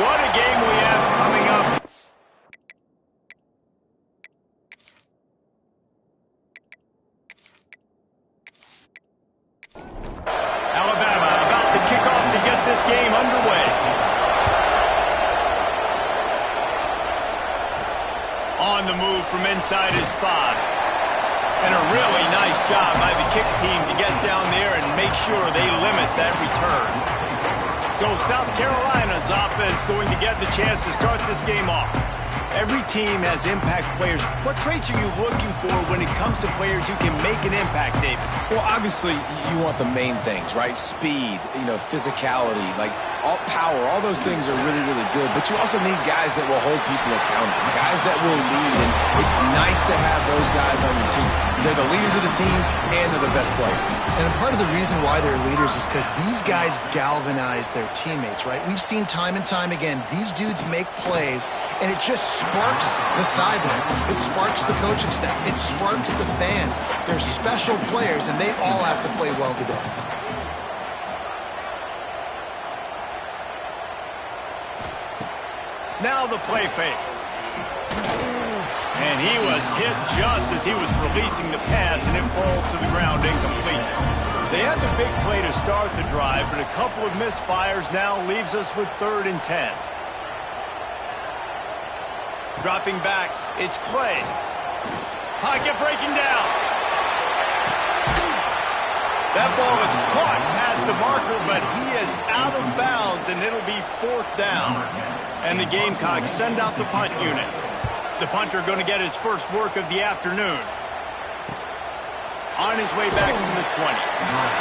What a game we have coming up. Alabama about to kick off to get this game underway. On the move from inside his 5. And a really nice job by the kick team to get down there and make sure they limit that return. So South Carolina's offense going to get the chance to start this game off. Every team has impact players. What traits are you looking for when it comes to players who can make an impact, David? Well, obviously, you want the main things, right? Speed, physicality, like all power, all those things are really, really good. But you also need guys that will hold people accountable, guys that will lead. And it's nice to have those guys on your team. They're the leaders of the team, and they're the best players. And part of the reason why they're leaders is because these guys galvanize their teammates, right? We've seen time and time again, these dudes make plays, and it just sparks the sideline. It sparks the coaching staff. It sparks the fans. They're special players, and they all have to play well today. Now the play fake. And he was hit just as he was releasing the pass, and it falls to the ground incomplete. They had the big play to start the drive, but a couple of misfires now leaves us with 3rd and 10. Dropping back, it's Clay. Pocket breaking down. That ball is caught past the marker, but he is out of bounds, and it'll be 4th down. And the Gamecocks send out the punt unit. The punter going to get his first work of the afternoon. On his way back from the 20.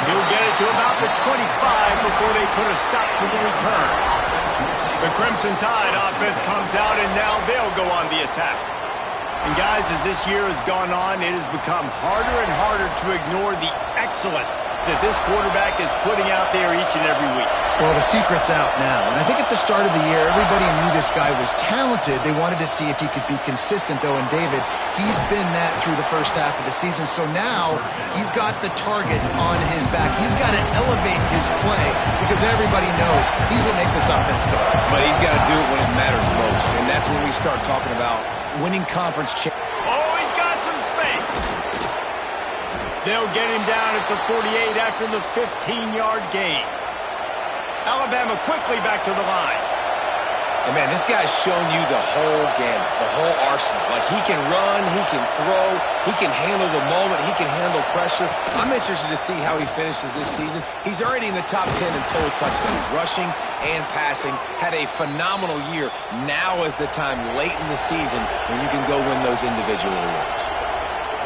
He'll get it to about the 25 before they put a stop to the return. The Crimson Tide offense comes out, and now they'll go on the attack. And guys, as this year has gone on, it has become harder and harder to ignore the excellence that this quarterback is putting out there each and every week. Well, the secret's out now. And I think at the start of the year, everybody knew this guy was talented. They wanted to see if he could be consistent, though. And David, he's been that through the first half of the season. So now he's got the target on his back. He's got to elevate his play because everybody knows he's what makes this offense go. But he's got to do it when it matters most. And that's when we start talking about winning conference championships. Oh, he's got some space. They'll get him down at the 48 after the 15-yard gain. Alabama quickly back to the line. And, man, this guy's shown you the whole gamut, the whole arsenal. Like, he can run, he can throw, he can handle the moment, he can handle pressure. I'm interested to see how he finishes this season. He's already in the top 10 in total touchdowns, rushing and passing. Had a phenomenal year. Now is the time late in the season when you can go win those individual awards.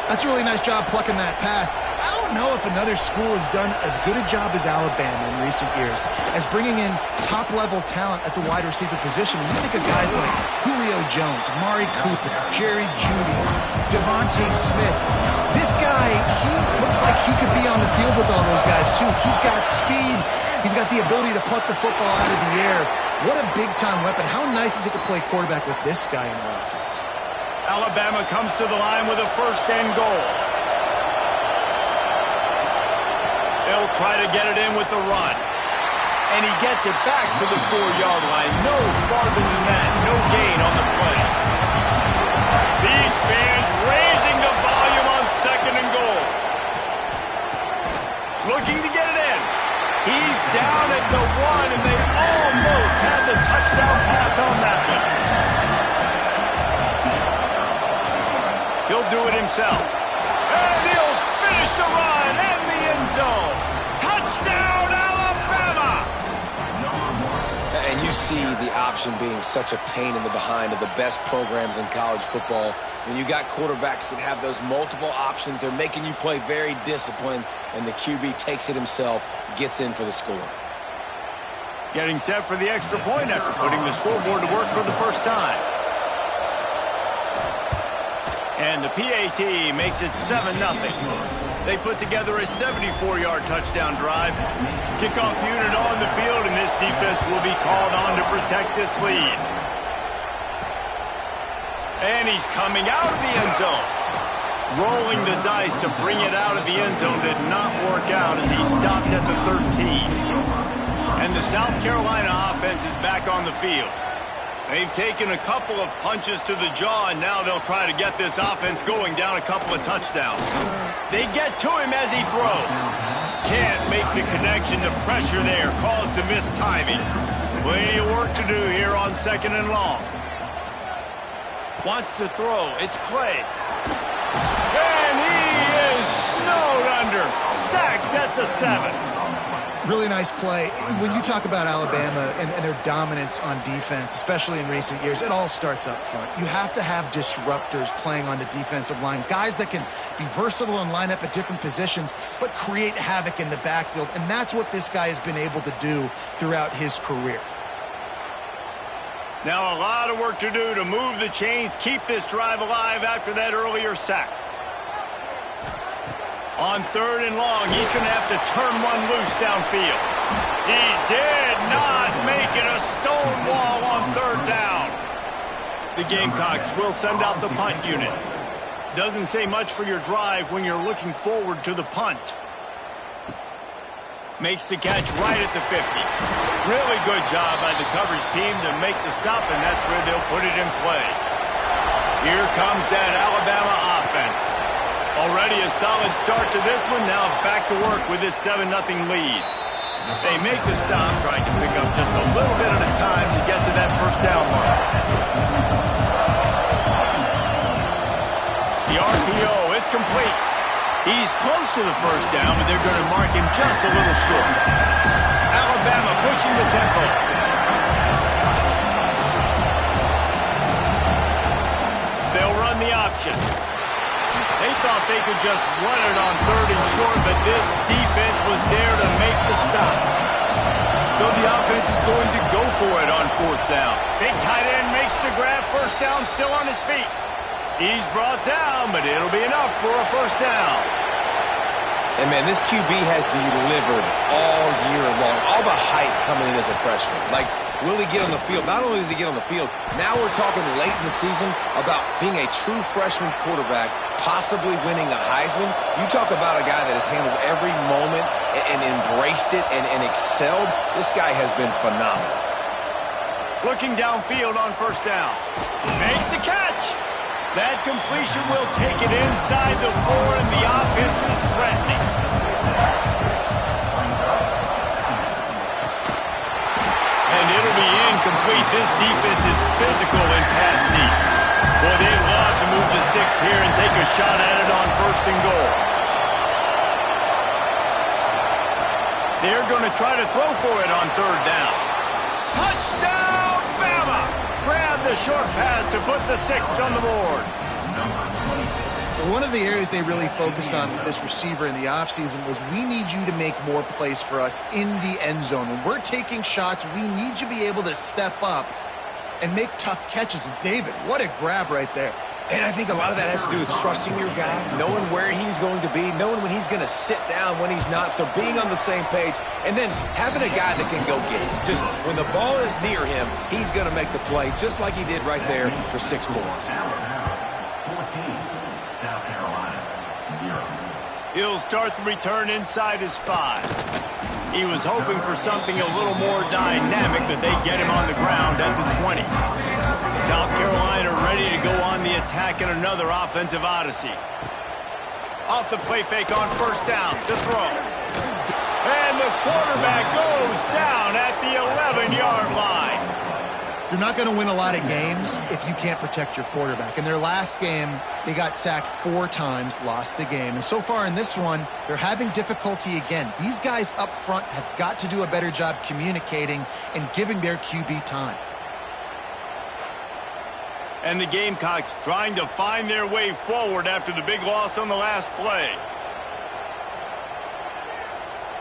That's a really nice job plucking that pass. I don't know if another school has done as good a job as Alabama in recent years as bringing in top-level talent at the wide receiver position. We think of guys like Julio Jones, Amari Cooper, Jerry Jeudy, Devontae Smith. This guy, he looks like he could be on the field with all those guys, too. He's got speed. He's got the ability to pluck the football out of the air. What a big-time weapon. How nice is it to play quarterback with this guy in our offense? Alabama comes to the line with a 1st and goal. They'll try to get it in with the run. And he gets it back to the 4-yard line. No farther than that. No gain on the play. These fans raising the volume on 2nd and goal. Looking to get it in. He's down at the 1, and they almost had the touchdown pass on that one. He'll do it himself. And he'll finish the run and the end zone. Touchdown, Alabama! And you see the option being such a pain in the behind of the best programs in college football. When you got quarterbacks that have those multiple options, they're making you play very disciplined, and the QB takes it himself, gets in for the score. Getting set for the extra point after putting the scoreboard to work for the first time. And the PAT makes it 7-0. They put together a 74-yard touchdown drive. Kickoff unit on the field, and this defense will be called on to protect this lead. And he's coming out of the end zone. Rolling the dice to bring it out of the end zone did not work out as he stopped at the 13. And the South Carolina offense is back on the field. They've taken a couple of punches to the jaw, and now they'll try to get this offense going down a couple of touchdowns. They get to him as he throws. Can't make the connection. The pressure there caused the missed timing. Plenty of work to do here on 2nd and long. Wants to throw. It's Clay. And he is snowed under. Sacked at the 7. Really nice play. When you talk about Alabama and their dominance on defense, especially in recent years, it all starts up front. You have to have disruptors playing on the defensive line, guys that can be versatile and line up at different positions, but create havoc in the backfield, and that's what this guy has been able to do throughout his career. Now a lot of work to do to move the chains, keep this drive alive after that earlier sack. On 3rd and long, he's going to have to turn one loose downfield. He did not make it a stone wall on 3rd down. The Gamecocks will send out the punt unit. Doesn't say much for your drive when you're looking forward to the punt. Makes the catch right at the 50. Really good job by the coverage team to make the stop, and that's where they'll put it in play. Here comes that Alabama offense. Already a solid start to this one. Now back to work with this 7-0 lead. They make the stop, trying to pick up just a little bit at a time to get to that 1st down mark. The RPO, it's complete. He's close to the 1st down, but they're going to mark him just a little short. Alabama pushing the tempo. They'll run the option. They thought they could just run it on 3rd and short, but this defense was there to make the stop. So the offense is going to go for it on 4th down. Big tight end makes the grab. 1st down, still on his feet. He's brought down, but it'll be enough for a 1st down. And, man, this QB has delivered all year long. All the hype coming in as a freshman. Like, will he get on the field? Not only does he get on the field, now we're talking late in the season about being a true freshman quarterback, possibly winning a Heisman. You talk about a guy that has handled every moment and embraced it and excelled. This guy has been phenomenal. Looking downfield on 1st down. Makes the catch. That completion will take it inside the 4, and the offense is threatening. And it'll be incomplete. This defense is physical and pass deep. Boy, they love to move the sticks here and take a shot at it on 1st and goal. They're going to try to throw for it on 3rd down. Touchdown, Bama! Grab the short pass to put the 6 on the board. One of the areas they really focused on with this receiver in the offseason was, we need you to make more plays for us in the end zone. When we're taking shots, we need you to be able to step up and make tough catches. And David, what a grab right there. And I think a lot of that has to do with trusting your guy, knowing where he's going to be, knowing when he's going to sit down, when he's not, so being on the same page, and then having a guy that can go get it. Just when the ball is near him, he's going to make the play, just like he did right there for 6 points. He'll start the return inside his 5. He was hoping for something a little more dynamic, but they get him on the ground at the 20. South Carolina ready to go on the attack in another offensive odyssey. Off the play fake on 1st down, the throw. And the quarterback goes down at the 11-yard line. You're not going to win a lot of games if you can't protect your quarterback. In their last game, they got sacked 4 times, lost the game. And so far in this one, they're having difficulty again. These guys up front have got to do a better job communicating and giving their QB time. And the Gamecocks trying to find their way forward after the big loss on the last play.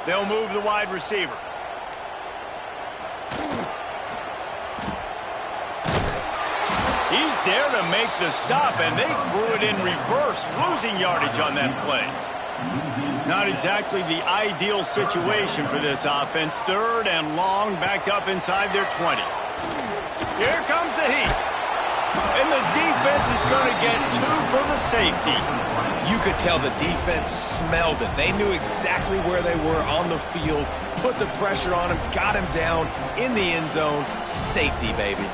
They'll move the wide receiver. He's there to make the stop, and they threw it in reverse, losing yardage on that play. Not exactly the ideal situation for this offense. 3rd and long, backed up inside their 20. Here comes the heat. And the defense is going to get 2 for the safety. You could tell the defense smelled it. They knew exactly where they were on the field, put the pressure on him, got him down in the end zone. Safety, baby.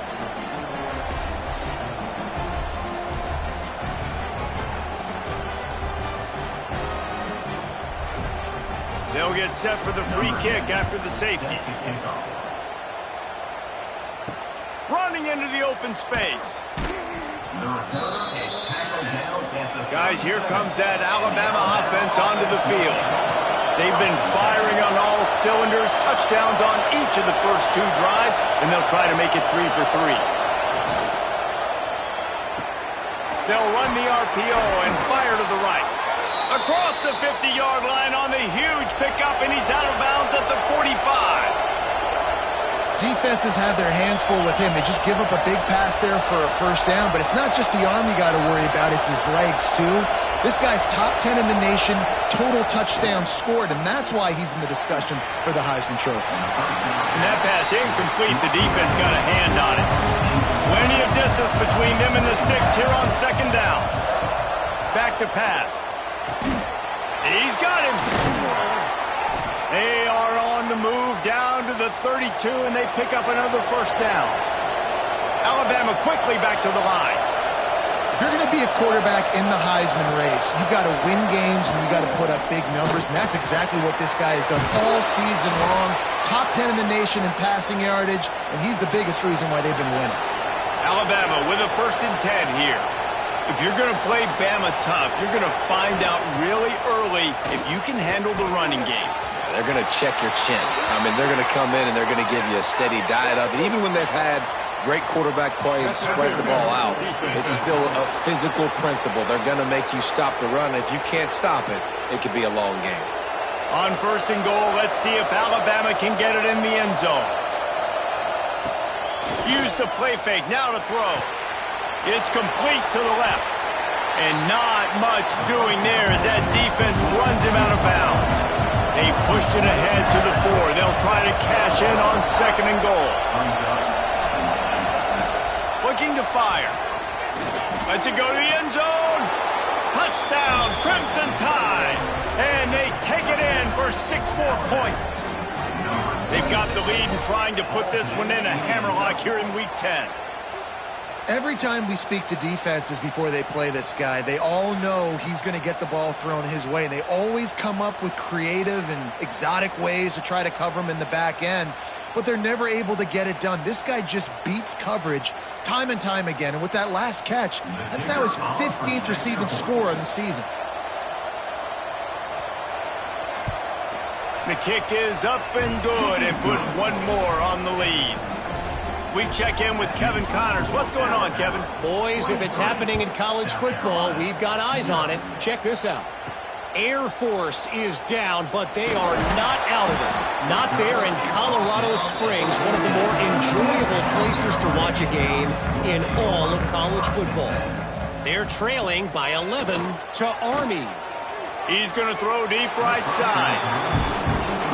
They'll get set for the free kick after the safety. Running into the open space. Guys, here comes that Alabama offense onto the field. They've been firing on all cylinders, touchdowns on each of the first 2 drives, and they'll try to make it 3 for 3. They'll run the RPO and fire to the right. Across the 50-yard line on the huge pickup, and he's out of bounds at the 45. Defenses have their hands full with him. They just give up a big pass there for a first down, but it's not just the arm you got to worry about, it's his legs too. This guy's top 10 in the nation, total touchdowns scored, and that's why he's in the discussion for the Heisman Trophy. And that pass incomplete. The defense got a hand on it. Plenty of distance between them and the sticks here on second down. Back to pass. He's got him. They are on the move down to the 32, and they pick up another first down. Alabama quickly back to the line. If you're going to be a quarterback in the Heisman race, you've got to win games and you've got to put up big numbers, and that's exactly what this guy has done all season long. Top 10 in the nation in passing yardage, and he's the biggest reason why they've been winning. Alabama with a 1st and 10 here. If you're going to play Bama tough, you're going to find out really early if you can handle the running game. They're going to check your chin. I mean, they're going to come in and they're going to give you a steady diet of it. Even when they've had great quarterback play and spread the ball out, it's still a physical principle. They're going to make you stop the run. If you can't stop it, it could be a long game. On 1st and goal, let's see if Alabama can get it in the end zone. Use the play fake, now to throw. It's complete to the left. And not much doing there as that defense runs him out of bounds. They've pushed it ahead to the 4. They'll try to cash in on 2nd and goal. Looking to fire. Lets it go to the end zone. Touchdown, Crimson Tide. And they take it in for 6 more points. They've got the lead and trying to put this one in a hammerlock here in Week 10. Every time we speak to defenses before they play this guy, they all know he's going to get the ball thrown his way. They always come up with creative and exotic ways to try to cover him in the back end, but they're never able to get it done. This guy just beats coverage time and time again, and with that last catch, that's now his 15th receiving score of the season. The kick is up and good and put 1 more on the lead. We check in with Kevin Connors. What's going on, Kevin? Boys, if it's happening in college football, we've got eyes on it. Check this out. Air Force is down, but they are not out of it. Not there in Colorado Springs, one of the more enjoyable places to watch a game in all of college football. They're trailing by 11 to Army. He's going to throw deep right side.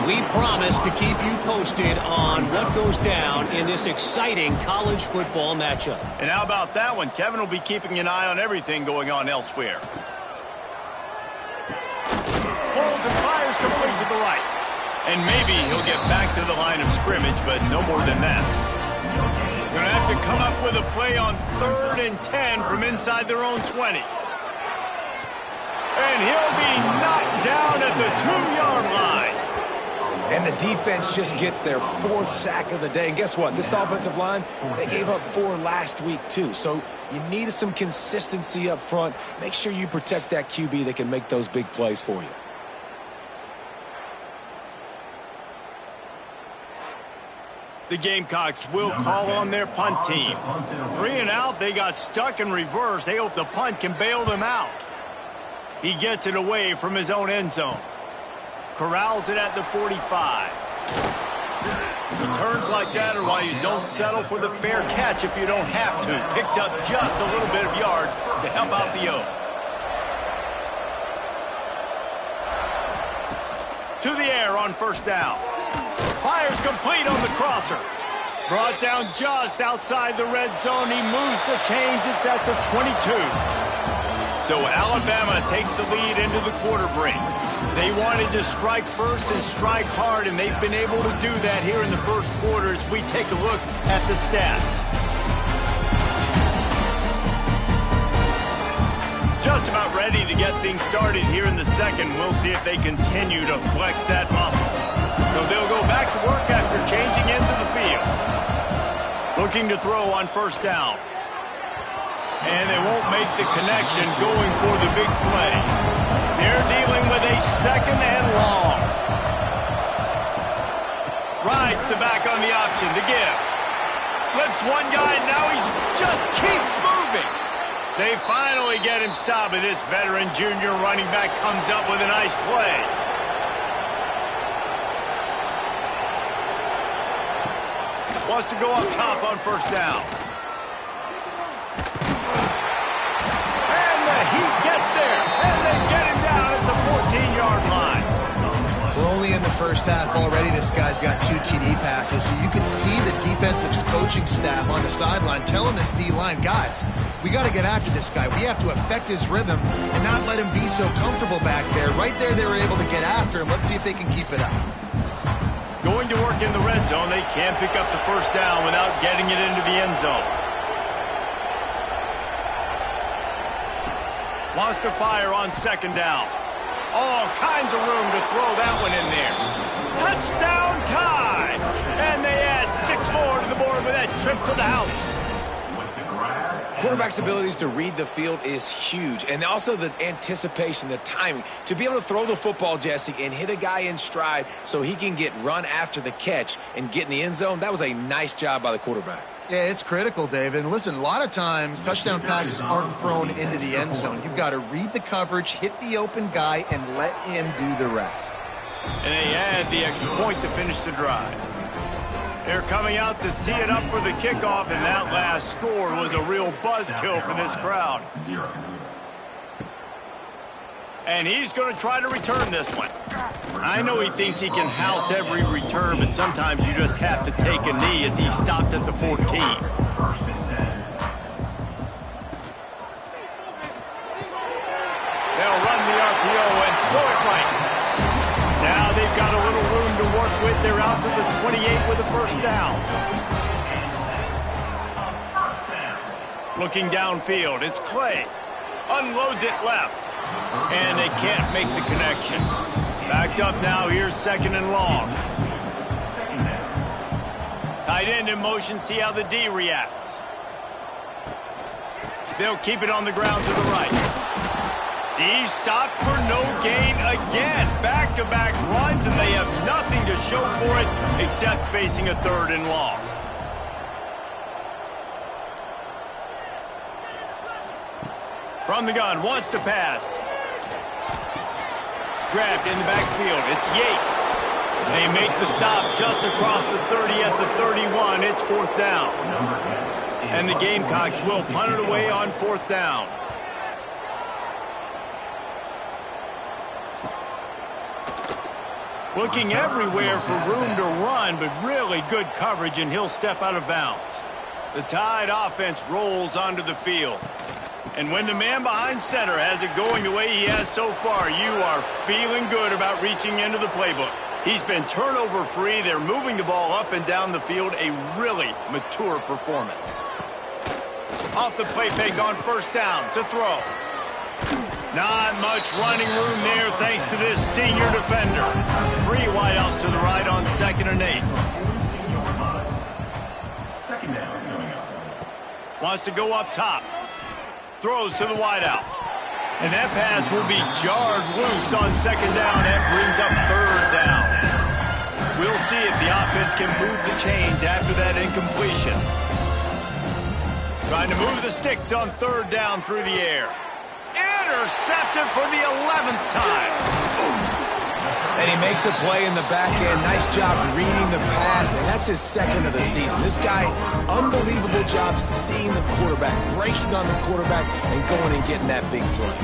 We promise to keep you posted on what goes down in this exciting college football matchup. And how about that one? Kevin will be keeping an eye on everything going on elsewhere. Holds and fires complete to the right. And maybe he'll get back to the line of scrimmage, but no more than that. Going to have to come up with a play on 3rd and 10 from inside their own 20. And he'll be knocked down at the 2-yard line. And the defense just gets their 4th sack of the day. And guess what? This offensive line, they gave up 4 last week too. So you need some consistency up front. Make sure you protect that QB that can make those big plays for you. The Gamecocks will call on their punt team. 3 and out, they got stuck in reverse. They hope the punt can bail them out. He gets it away from his own end zone. Corrals it at the 45. Returns like that are why you don't settle for the fair catch if you don't have to. Picks up just a little bit of yards to help out the O. To the air on 1st down. Fires complete on the crosser. Brought down just outside the red zone. He moves the chains. It's at the 22. So Alabama takes the lead into the quarter break. They wanted to strike first and strike hard, and they've been able to do that here in the first quarter as we take a look at the stats. just about ready to get things started here in the second. We'll see if they continue to flex that muscle. So they'll go back to work after changing into the field. Looking to throw on first down. And they won't make the connection going for the big play. They're dealing with a second and long. Rides the back on the option to give. Slips one guy, and now he just keeps moving. They finally get him stopped, and this veteran junior running back comes up with a nice play. Wants to go up top on first down. And the Heat gets there, and they get him down at the 14-yard line. We're only in the first half already. This guy's got 2 TD passes, so you can see the defensive coaching staff on the sideline telling this D-line, guys, we got to get after this guy. We have to affect his rhythm and not let him be so comfortable back there. Right there, they were able to get after him. Let's see if they can keep it up. Going to work in the red zone. They can't pick up the first down without getting it into the end zone. Wants to fire on second down. All kinds of room to throw that one in there. Touchdown tie! And they add 6 more to the board with that trip to the house. Quarterback's abilities to read the field is huge, and also the anticipation, the timing. To be able to throw the football, Jesse, and hit a guy in stride so he can get run after the catch and get in the end zone, that was a nice job by the quarterback. Yeah, it's critical, David. And listen, a lot of times touchdown passes aren't thrown into the end zone. You've got to read the coverage, hit the open guy, and let him do the rest. And they add the extra point to finish the drive. They're coming out to tee it up for the kickoff, and that last score was a real buzzkill for this crowd. And he's going to try to return this one. I know he thinks he can house every return, but sometimes you just have to take a knee as he stopped at the 14. They'll run the RPO and throw it right. Now they've got a little room to work with. They're out to the 28 with a first down. Looking downfield, it's Clay. Unloads it left. And they can't make the connection. Backed up now, here's second and long. Tight end in motion, see how the D reacts. They'll keep it on the ground to the right. He's stopped for no gain again. Back-to-back runs, and they have nothing to show for it except facing a third and long. From the gun, wants to pass. Grabbed in the backfield. It's Yates. They make the stop just across the 30 at the 31. It's fourth down. And the Gamecocks will punt it away on fourth down. Looking everywhere for room to run, but really good coverage, and he'll step out of bounds. The Tide offense rolls onto the field. And when the man behind center has it going the way he has so far, you are feeling good about reaching into the playbook. He's been turnover-free. They're moving the ball up and down the field. A really mature performance. Off the play fake on first down to throw. Not much running room there thanks to this senior defender. 3 wideouts to the right on 2nd and 8. Wants to go up top. Throws to the wideout. And that pass will be jarred loose on 2nd down. That brings up 3rd down. We'll see if the offense can move the chains after that incompletion. Trying to move the sticks on 3rd down through the air. Intercepted for the 11th time. And he makes a play in the back end. Nice job reading the pass, and that's his 2nd of the season. This guy, unbelievable job seeing the quarterback, breaking on the quarterback, and going and getting that big play.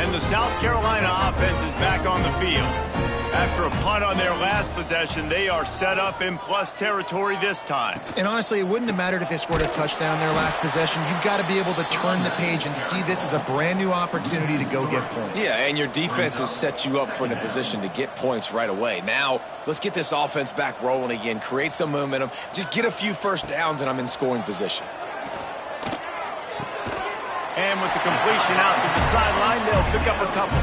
And the South Carolina offense is back on the field. After a punt on their last possession, they are set up in plus territory this time. And honestly, it wouldn't have mattered if they scored a touchdown their last possession. You've got to be able to turn the page and see this as a brand new opportunity to go get points. Yeah, and your defense has set you up for the position to get points right away. Now, let's get this offense back rolling again, create some momentum, just get a few first downs, and I'm in scoring position. And with the completion out to the sideline, they'll pick up a couple.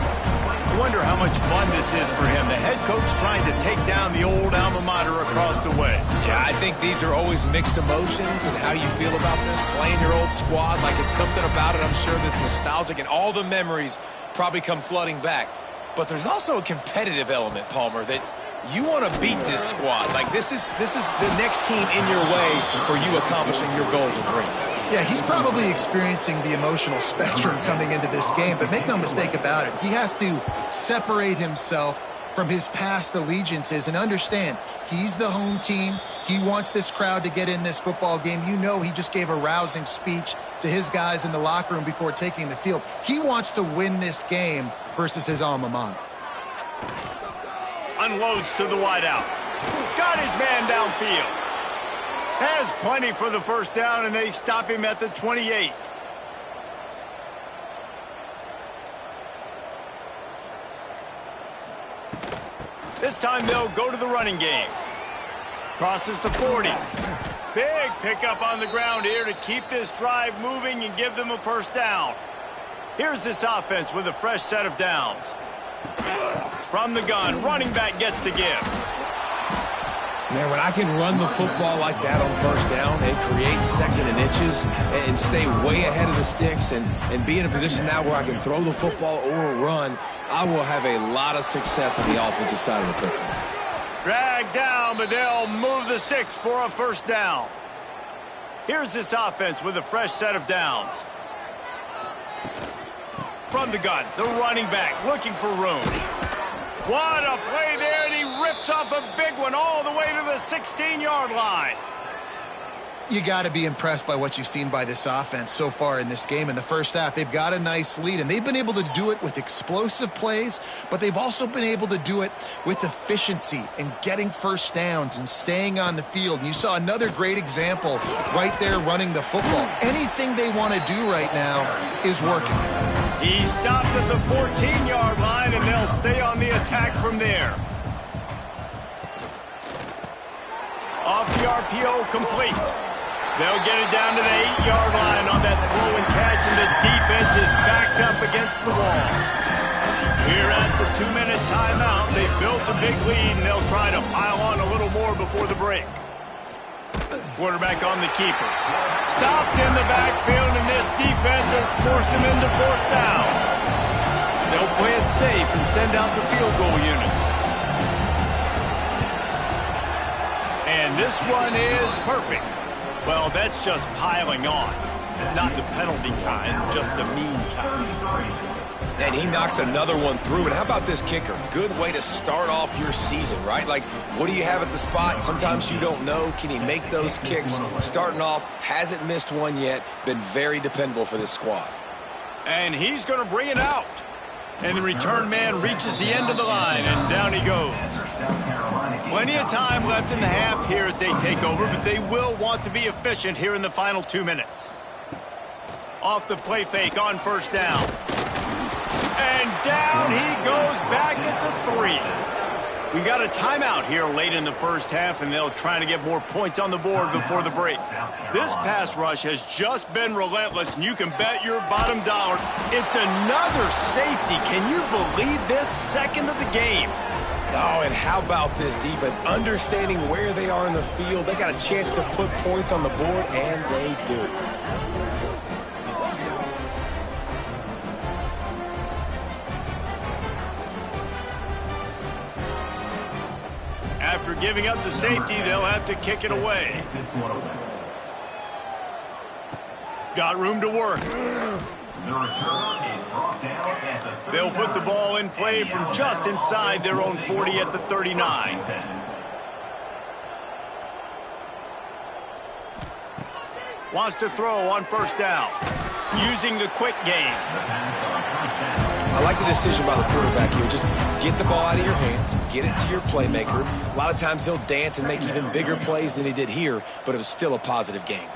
I wonder how much fun this is for him. The head coach trying to take down the old alma mater across the way. Yeah, I think these are always mixed emotions and how you feel about this, playing your old squad. Like, it's something about it, I'm sure, that's nostalgic, and all the memories probably come flooding back. But there's also a competitive element, Palmer, that you want to beat this squad. Like, this is the next team in your way for you accomplishing your goals and dreams. Yeah, he's probably experiencing the emotional spectrum coming into this game, but make no mistake about it. He has to separate himself from his past allegiances and understand he's the home team. He wants this crowd to get in this football game. You know, he just gave a rousing speech to his guys in the locker room before taking the field. He wants to win this game versus his alma mater. Unloads to the wideout. Got his man downfield. Has plenty for the first down, and they stop him at the 28. This time they'll go to the running game. Crosses to 40. Big pickup on the ground here to keep this drive moving and give them a first down. Here's this offense with a fresh set of downs. From the gun, running back gets to give. Man, when I can run the football like that on first down and create second and inches and stay way ahead of the sticks and be in a position now where I can throw the football or run, I will have a lot of success on the offensive side of the football. Dragged down, but they'll move the sticks for a first down. Here's this offense with a fresh set of downs. From the gun, the running back looking for room. What a play there, and he rips off a big one all the way to the 16-yard line. You got to be impressed by what you've seen by this offense so far in this game. In the first half, they've got a nice lead, and they've been able to do it with explosive plays, but they've also been able to do it with efficiency and getting first downs and staying on the field. And you saw another great example right there running the football. Anything they want to do right now is working. He stopped at the 14-yard line, and they'll stay on the attack from there. Off the RPO, complete. They'll get it down to the 8-yard line on that throw and catch, and the defense is backed up against the wall. Here at the 2-minute timeout, they built a big lead, and they'll try to pile on a little more before the break. Quarterback on the keeper. Stopped in the backfield, and this defense has forced him into fourth down. They'll play it safe and send out the field goal unit. And this one is perfect. Well, that's just piling on. Not the penalty kind, just the mean kind. And he knocks another one through. And how about this kicker? Good way to start off your season, right? Like, what do you have at the spot? Sometimes you don't know. Can he make those kicks? Starting off, hasn't missed one yet. Been very dependable for this squad. And he's going to bring it out. And the return man reaches the end of the line, and down he goes. Plenty of time left in the half here as they take over, but they will want to be efficient here in the final 2 minutes. Off the play fake on first down. And down he goes back at the 3. We got a timeout here late in the first half, and they'll try to get more points on the board before the break. This pass rush has just been relentless, and you can bet your bottom dollar it's another safety. Can you believe this? Second of the game. Oh, and how about this defense? Understanding where they are in the field. They got a chance to put points on the board, and they do. After giving up the safety, they'll have to kick it away. Got room to work. They'll put the ball in play from just inside their own 40 at the 39. Wants to throw on first down. Using the quick game. I like the decision by the quarterback here. Just get the ball out of your hands, get it to your playmaker. A lot of times he'll dance and make even bigger plays than he did here, but it was still a positive game.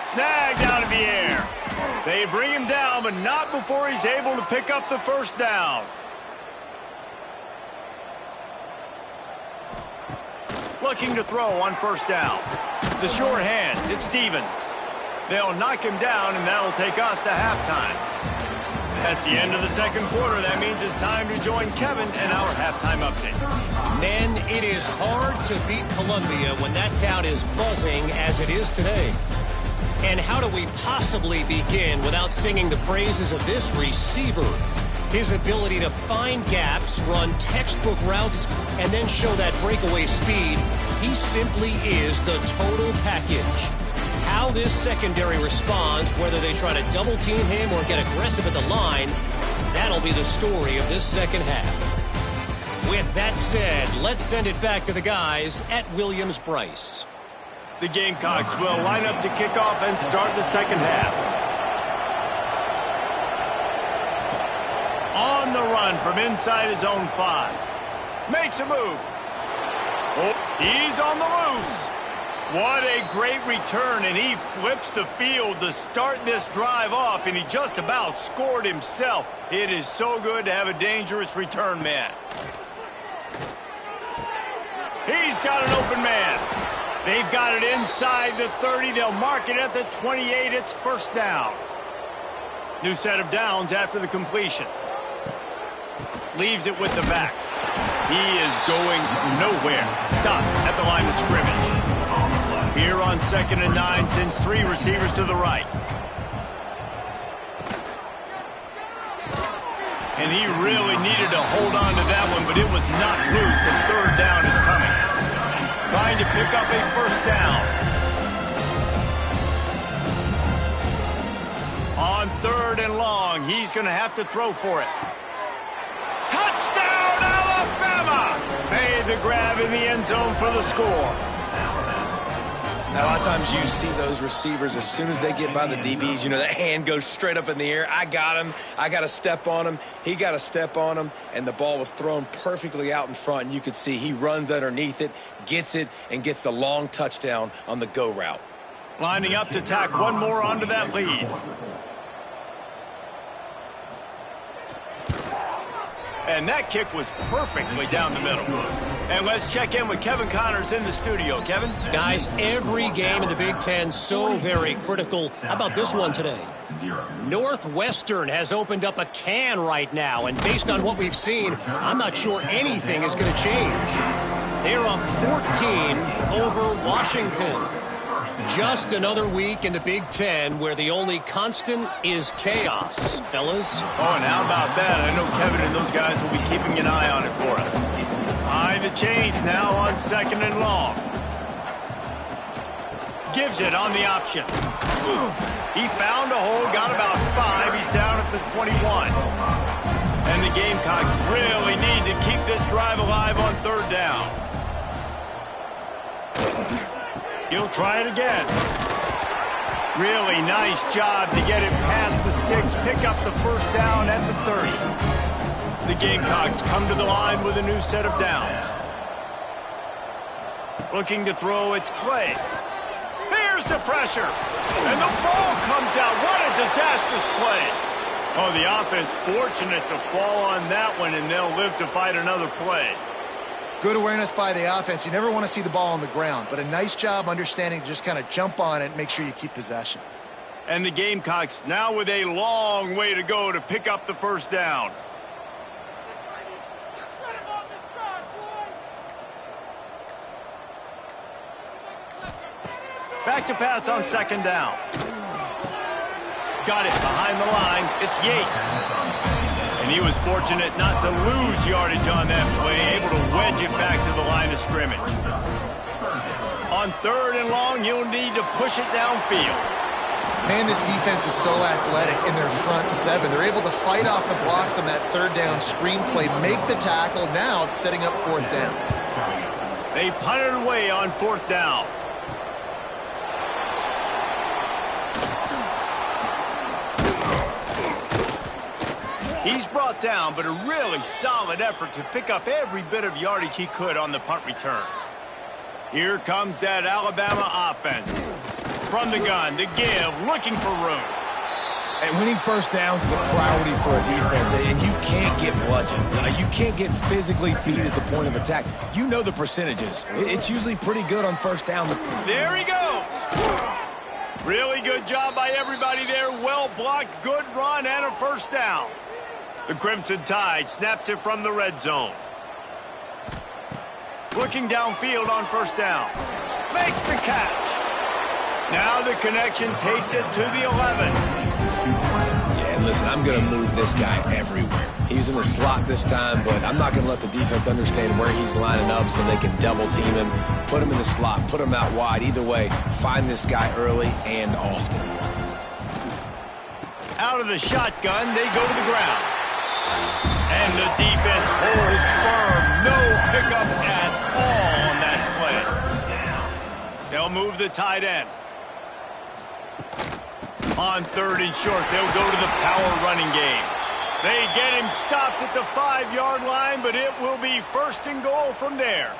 Snagged out of the air. They bring him down, but not before he's able to pick up the first down. Looking to throw on first down. The short hands, it's Stevens. They'll knock him down, and that'll take us to halftime. That's the end of the second quarter. That means it's time to join Kevin and our halftime update. Men, it is hard to beat Columbia when that town is buzzing as it is today. And how do we possibly begin without singing the praises of this receiver? His ability to find gaps, run textbook routes, and then show that breakaway speed. He simply is the total package. How this secondary responds, whether they try to double-team him or get aggressive at the line, that'll be the story of this second half. With that said, let's send it back to the guys at Williams-Brice. The Gamecocks will line up to kick off and start the second half. On the run from inside his own 5. Makes a move. Oh, he's on the loose. What a great return, and he flips the field to start this drive off, and he just about scored himself. It is so good to have a dangerous return man. He's got an open man. They've got it inside the 30. They'll mark it at the 28. It's first down. New set of downs after the completion. Leaves it with the back. He is going nowhere. Stop at the line of scrimmage. Here on 2nd and 9, sends 3 receivers to the right. And he really needed to hold on to that one, but it was not loose, and third down is coming. Trying to pick up a first down. On 3rd and long, he's going to have to throw for it. Touchdown, Alabama! Made the grab in the end zone for the score. Now, a lot of times you see those receivers, as soon as they get by the DBs, you know, that hand goes straight up in the air. I got him. I got to step on him. He got to step on him, and the ball was thrown perfectly out in front. And you could see he runs underneath it, and gets the long touchdown on the go route. Lining up to tack one more onto that lead. And that kick was perfectly down the middle. And let's check in with Kevin Connors in the studio. Kevin? Guys, every game in the Big Ten so very critical. How about this one today? Northwestern has opened up a can right now, and based on what we've seen, I'm not sure anything is going to change. They're up 14 over Washington. Just another week in the Big Ten where the only constant is chaos, fellas. Oh, and how about that? I know Kevin and those guys will be keeping an eye on it for us. Behind the chains now on 2nd and long. Gives it on the option. He found a hole, got about 5. He's down at the 21. And the Gamecocks really need to keep this drive alive on 3rd down. He'll try it again. Really nice job to get it past the sticks, pick up the first down at the 30. The Gamecocks come to the line with a new set of downs. Looking to throw, it's Clay. Here's the pressure. And the ball comes out. What a disastrous play. Oh, the offense fortunate to fall on that one, and they'll live to fight another play. Good awareness by the offense. You never want to see the ball on the ground, but a nice job understanding to just kind of jump on it and make sure you keep possession. And the Gamecocks now with a long way to go to pick up the first down. Back to pass on 2nd down. Got it behind the line. It's Yates. And he was fortunate not to lose yardage on that play, able to wedge it back to the line of scrimmage. On 3rd and long, he'll need to push it downfield. Man, this defense is so athletic in their front 7. They're able to fight off the blocks on that 3rd down screen play, make the tackle. Now it's setting up 4th down. They punted away on 4th down. He's brought down, but a really solid effort to pick up every bit of yardage he could on the punt return. Here comes that Alabama offense. From the gun to give, looking for room. And winning first downs is a priority for a defense, and you can't get bludgeoned. You can't get physically beat at the point of attack. You know the percentages. It's usually pretty good on first down. There he goes. Really good job by everybody there. Well blocked, good run, and a first down. The Crimson Tide snaps it from the red zone. Looking downfield on first down. Makes the catch. Now the connection takes it to the 11. Yeah, and listen, I'm going to move this guy everywhere. He's in the slot this time, but I'm not going to let the defense understand where he's lining up so they can double team him, put him in the slot, put him out wide. Either way, find this guy early and often. Out of the shotgun, they go to the ground. And the defense holds firm. No pickup at all on that play. They'll move the tight end. On 3rd and short, they'll go to the power running game. They get him stopped at the 5-yard line, but it will be 1st and goal from there.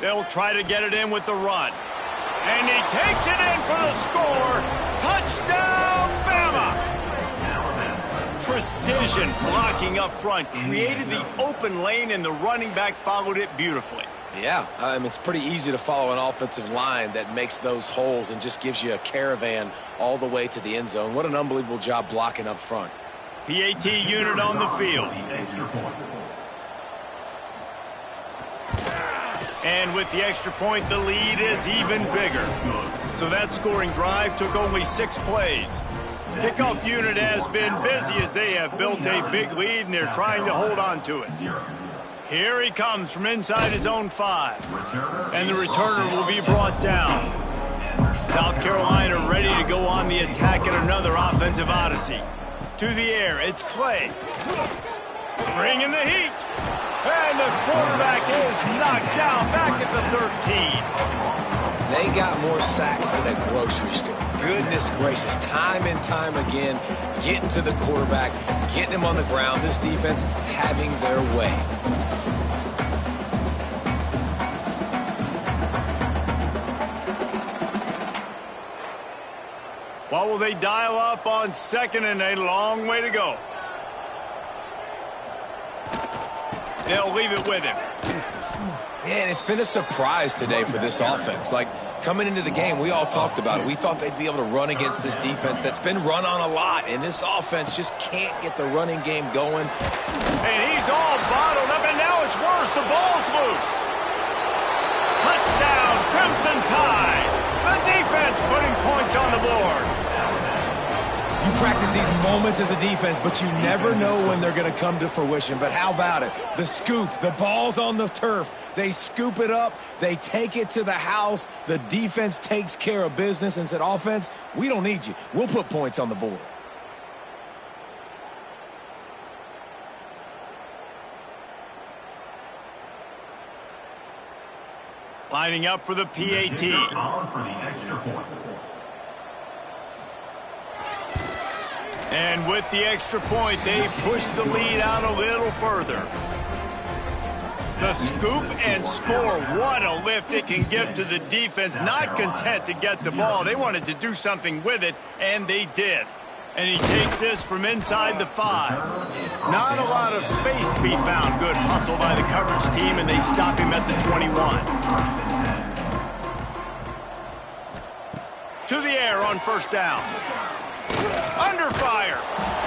They'll try to get it in with the run. And he takes it in for the score. Touchdown, Bama! Precision blocking up front created the open lane, and the running back followed it beautifully. Yeah, it's pretty easy to follow an offensive line that makes those holes and just gives you a caravan all the way to the end zone. What an unbelievable job blocking up front. PAT unit on the field. And with the extra point, the lead is even bigger. So that scoring drive took only 6 plays. Kickoff unit has been busy as they have built a big lead, and they're trying to hold on to it. Here he comes from inside his own 5. And the returner will be brought down. South Carolina ready to go on the attack in another offensive odyssey. To the air, it's Clay. Bringing the heat. And the quarterback is knocked down back at the 13. They got more sacks than a grocery store. Goodness gracious, time and time again, getting to the quarterback, getting him on the ground. This defense having their way. What will they dial up on 2nd and a long way to go? They'll leave it with him. Man, it's been a surprise today for this offense. Like, coming into the game, we all talked about it. We thought they'd be able to run against this defense that's been run on a lot, and this offense just can't get the running game going. And he's all bottled up, and now it's worse. The ball's loose. Touchdown, Crimson Tide. The defense putting points on the board. You practice these moments as a defense, but you never know when they're going to come to fruition. But how about it? The scoop, the ball's on the turf. They scoop it up. They take it to the house. The defense takes care of business and said, offense, we don't need you. We'll put points on the board. Lining up for the PAT. And with the extra point, they push the lead out a little further. The scoop and score. What a lift it can give to the defense. Not content to get the ball. They wanted to do something with it, and they did. And he takes this from inside the 5. Not a lot of space to be found. Good hustle by the coverage team, and they stop him at the 21. To the air on 1st down. Under fire.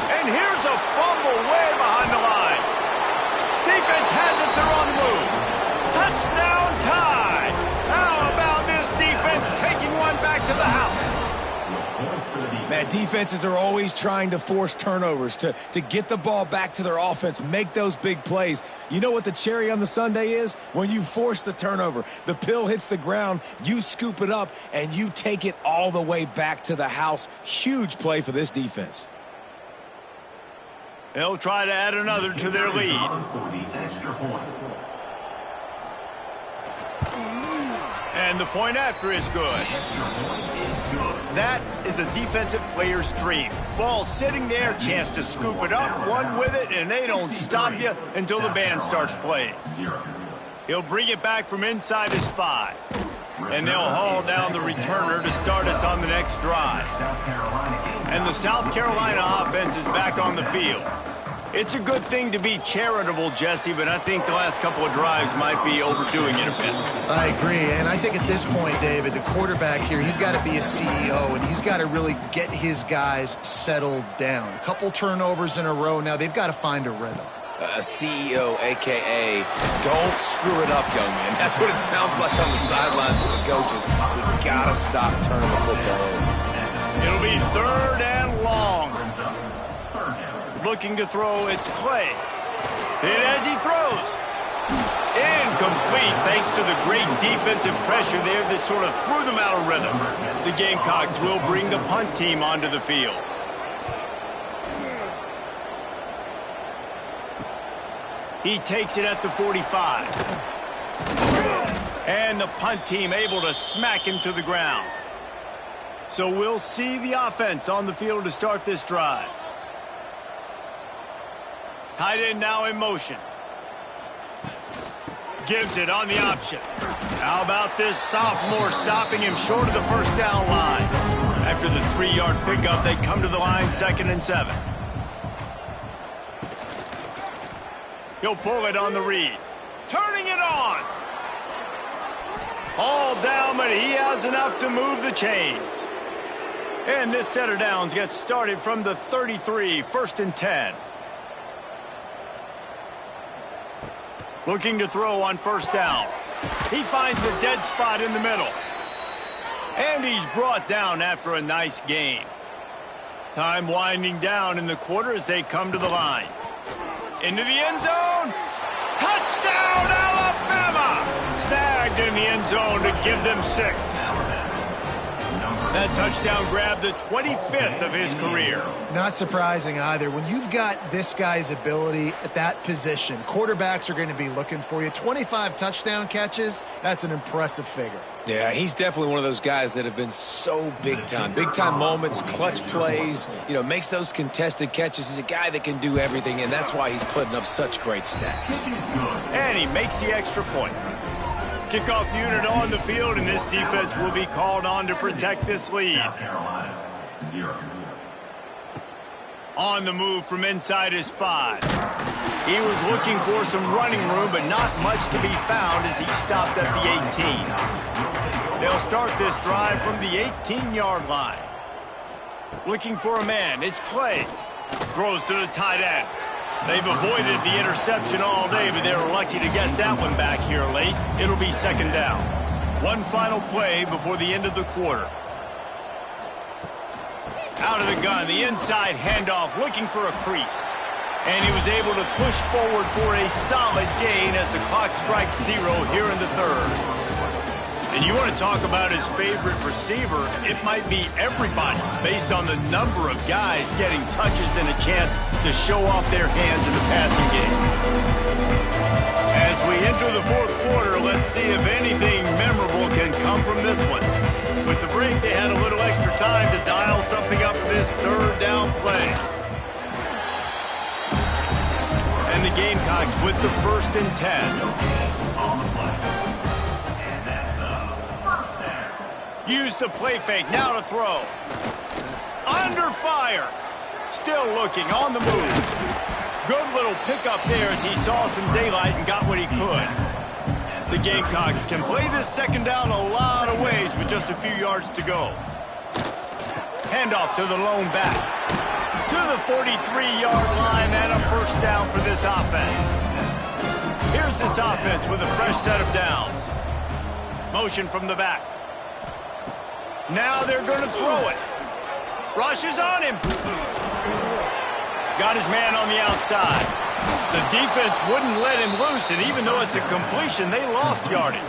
And here's a fumble way behind the line. Defense has it. They're on the move. Touchdown Tide. How about this defense taking one back to the house? Man, defenses are always trying to force turnovers to get the ball back to their offense, make those big plays. You know what the cherry on the sundae is? When you force the turnover, the pill hits the ground, you scoop it up, and you take it all the way back to the house. Huge play for this defense. They'll try to add another to their lead. And the point after is good. That is a defensive player's dream. Ball sitting there, chance to scoop it up, run with it, and they don't stop you until the band starts playing. He'll bring it back from inside his 5. And they'll haul down the returner to start us on the next drive. And the South Carolina offense is back on the field. It's a good thing to be charitable, Jesse, but I think the last couple of drives might be overdoing it a bit. I agree, and I think at this point, David, the quarterback here, he's got to be a CEO, and he's got to really get his guys settled down. A couple turnovers in a row. Now they've got to find a rhythm. A CEO, a.k.a. don't screw it up, young man. That's what it sounds like on the sidelines with the coaches. We got to stop turning the football over. It'll be 3rd and long. Looking to throw, it's Clay. And as he throws, incomplete thanks to the great defensive pressure there that sort of threw them out of rhythm. The Gamecocks will bring the punt team onto the field. He takes it at the 45. And the punt team able to smack him to the ground. So we'll see the offense on the field to start this drive. Tight end now in motion. Gives it on the option. How about this sophomore stopping him short of the first down line? After the 3-yard pickup, they come to the line 2nd and 7. He'll pull it on the read. Turning it on. All down, but he has enough to move the chains. And this set of downs gets started from the 33, 1st and 10. Looking to throw on 1st down. He finds a dead spot in the middle. And he's brought down after a nice gain. Time winding down in the quarter as they come to the line. Into the end zone. Touchdown, Alabama! Snagged in the end zone to give them 6. That touchdown grabbed the 25th of his career. Not surprising either. When you've got this guy's ability at that position, quarterbacks are going to be looking for you. 25 touchdown catches, that's an impressive figure. Yeah, he's definitely one of those guys that have been so big time. Big time moments, clutch plays, makes those contested catches. He's a guy that can do everything, and that's why he's putting up such great stats. And he makes the extra point. Kickoff unit on the field, and this defense will be called on to protect this lead. On the move from inside his 5. He was looking for some running room, but not much to be found as he stopped at the 18. They'll start this drive from the 18-yard line. Looking for a man, it's Clay. Throws to the tight end. They've avoided the interception all day, but they were lucky to get that one back here late. It'll be 2nd down. One final play before the end of the quarter. Out of the gun, the inside handoff, looking for a crease. And he was able to push forward for a solid gain as the clock strikes 0 here in the 3rd. And you want to talk about his favorite receiver, it might be everybody based on the number of guys getting touches and a chance to show off their hands in the passing game. As we enter the 4th quarter, let's see if anything memorable can come from this one. With the break, they had a little extra time to dial something up for this 3rd down play. And the Gamecocks with the 1st and 10. Use the play fake, now to throw. Under fire. Still looking, on the move. Good little pickup there as he saw some daylight and got what he could. The Gamecocks can play this 2nd down a lot of ways with just a few yards to go. Handoff to the lone back. To the 43-yard line and a 1st down for this offense. Here's this offense with a fresh set of downs. Motion from the back. Now they're going to throw it. Rush is on him. Got his man on the outside. The defense wouldn't let him loose, and even though it's a completion, they lost yardage.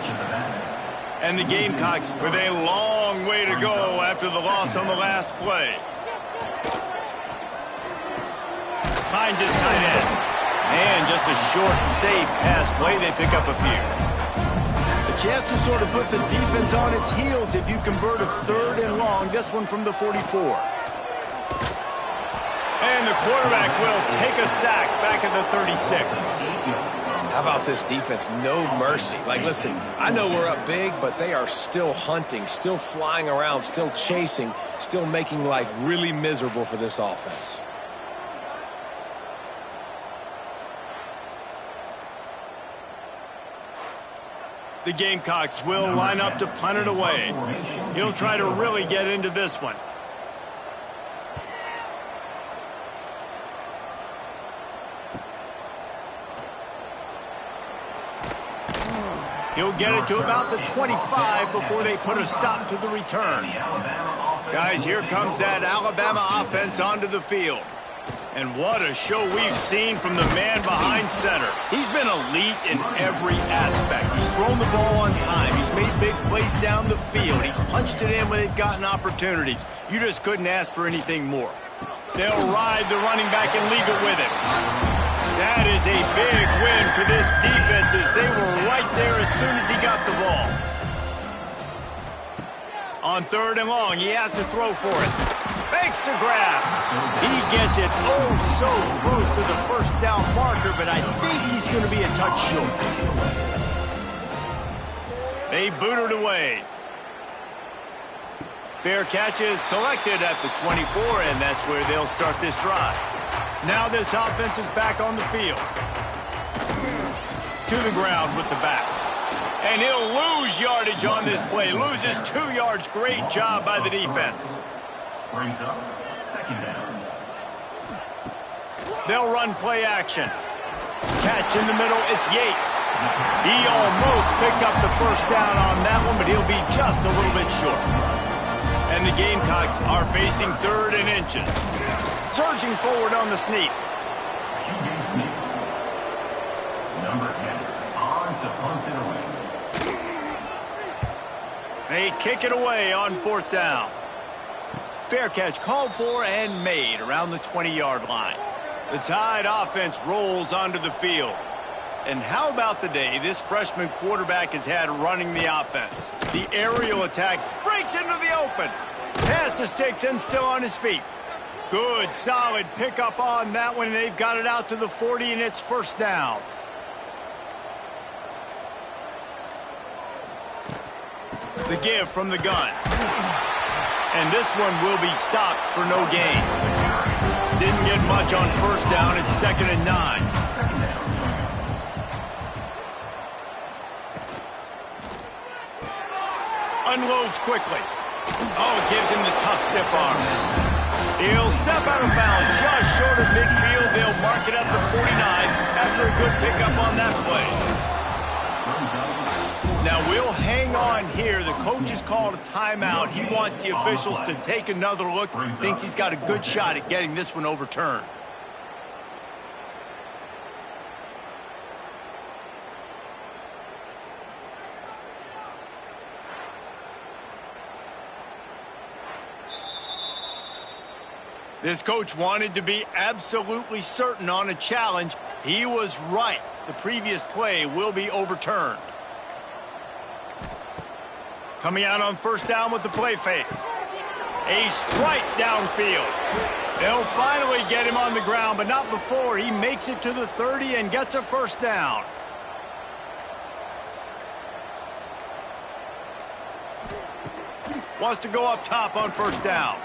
And the Gamecocks with a long way to go after the loss on the last play. Finds his tight end. And just a short, safe pass play, they pick up a few. The chance to sort of put the defense on its heels if you convert a 3rd and long. This one from the 44. And the quarterback will take a sack back at the 36. How about this defense? No mercy. Like, listen, I know we're up big, but they are still hunting, still flying around, still chasing, still making life really miserable for this offense. The Gamecocks will line up to punt it away. He'll try to really get into this one. He'll get it to about the 25 before they put a stop to the return. Guys, here comes that Alabama offense onto the field. And what a show we've seen from the man behind center. He's been elite in every aspect. He's thrown the ball on time. He's made big plays down the field. He's punched it in when they've gotten opportunities. You just couldn't ask for anything more. They'll ride the running back and leave it with him. That is a big win for this defense as they were right there as soon as he got the ball. On 3rd and long, he has to throw for it. Makes the grab. He gets it oh so close to the 1st down marker, but I think he's going to be a touch short. They boot it away. Fair catch is collected at the 24, and that's where they'll start this drive. Now this offense is back on the field. To the ground with the back. And he'll lose yardage on this play. Loses 2 yards. Great job by the defense. Brings up 2nd down. They'll run play action. Catch in the middle. It's Yates. He almost picked up the 1st down on that one, but he'll be just a little bit short. And the Gamecocks are facing 3rd and inches. Surging forward on the sneak. QB sneak. Number 10 on to punt it away. They kick it away on 4th down. Fair catch called for and made around the 20-yard line. The Tide offense rolls onto the field. And how about the day this freshman quarterback has had running the offense? The aerial attack breaks into the open. Pass to Stigson, still on his feet. Good, solid pickup on that one. They've got it out to the 40, and it's 1st down. The give from the gun. And this one will be stopped for no gain. Didn't get much on 1st down. It's 2nd and 9. Unloads quickly. Oh, gives him the tough stiff arm. He'll step out of bounds just short of midfield. They'll mark it at the 49 after a good pickup on that play. Now we'll hang on here. The coach has called a timeout. He wants the officials to take another look. Thinks he's got a good shot at getting this one overturned. This coach wanted to be absolutely certain on a challenge. He was right. The previous play will be overturned. Coming out on 1st down with the play fake. A strike downfield. They'll finally get him on the ground, but not before he makes it to the 30 and gets a 1st down. Wants to go up top on 1st down.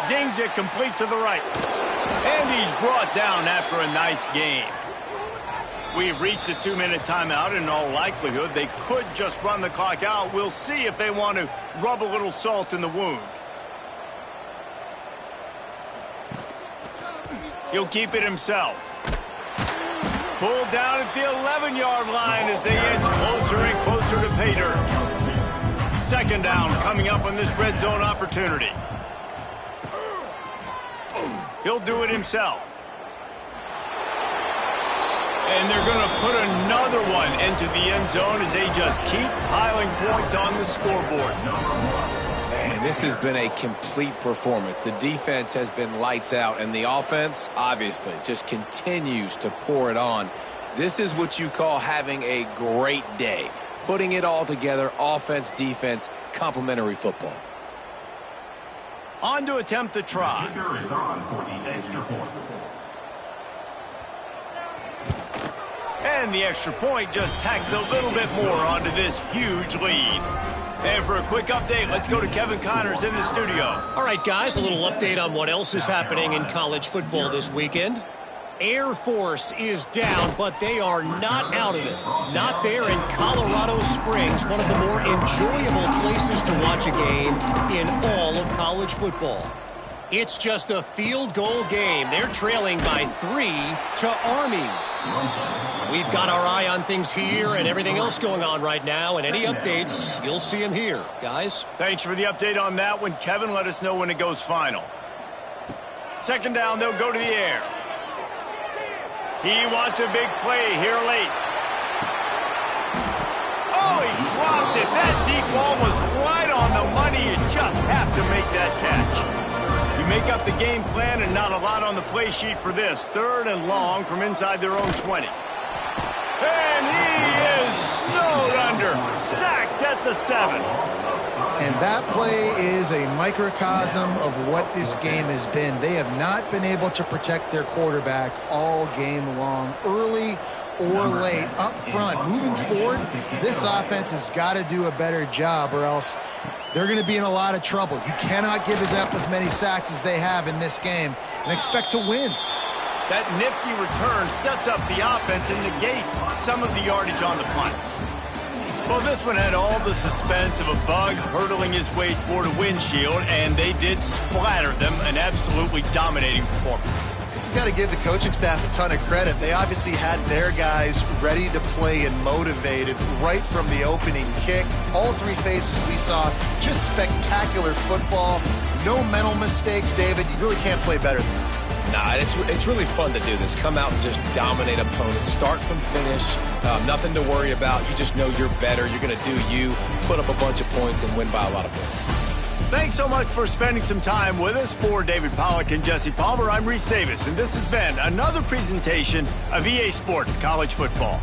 Zings it complete to the right. And he's brought down after a nice gain. We've reached the 2-minute timeout, and in all likelihood, they could just run the clock out. We'll see if they want to rub a little salt in the wound. He'll keep it himself. Pulled down at the 11-yard line as they inch closer and closer to pay dirt. 2nd down coming up on this red zone opportunity. He'll do it himself. And they're going to put another one into the end zone as they just keep piling points on the scoreboard. Man, this has been a complete performance. The defense has been lights out, and the offense, obviously, just continues to pour it on. This is what you call having a great day. Putting it all together, offense, defense, complementary football. On to attempt the try. Kicker is on for the extra point. And the extra point just tacks a little bit more onto this huge lead. And for a quick update, let's go to Kevin Connors in the studio. All right, guys, a little update on what else is happening in college football this weekend. Air Force is down, but they are not out of it. Not there in Colorado Springs, one of the more enjoyable places to watch a game in all of college football. It's just a field goal game. They're trailing by 3 to Army. We've got our eye on things here and everything else going on right now, and any updates, you'll see them here. Guys? Thanks for the update on that one, Kevin. Let us know when it goes final. Second down, they'll go to the air. He wants a big play here late. Oh, he dropped it. That deep ball was right on the money. You just have to make that catch. You make up the game plan and not a lot on the play sheet for this. 3rd and long from inside their own 20. And he is snowed under. Sacked at the 7. And that play is a microcosm of what this game has been. They have not been able to protect their quarterback all game long, early or late, up front. Moving forward, this offense has got to do a better job or else they're going to be in a lot of trouble. You cannot give up as many sacks as they have in this game and expect to win. That nifty return sets up the offense and negates some of the yardage on the punt. Well, this one had all the suspense of a bug hurtling his way toward a windshield, and they did splatter them, an absolutely dominating performance. You got to give the coaching staff a ton of credit. They obviously had their guys ready to play and motivated right from the opening kick. All 3 phases we saw, just spectacular football. No mental mistakes, David. You really can't play better than that. Nah, it's really fun to do this. Come out and just dominate opponents. Start from finish. Nothing to worry about. You just know you're better. You're going to do you, put up a bunch of points, and win by a lot of points. Thanks so much for spending some time with us. For David Pollack and Jesse Palmer, I'm Reese Davis, and this has been another presentation of EA Sports College Football.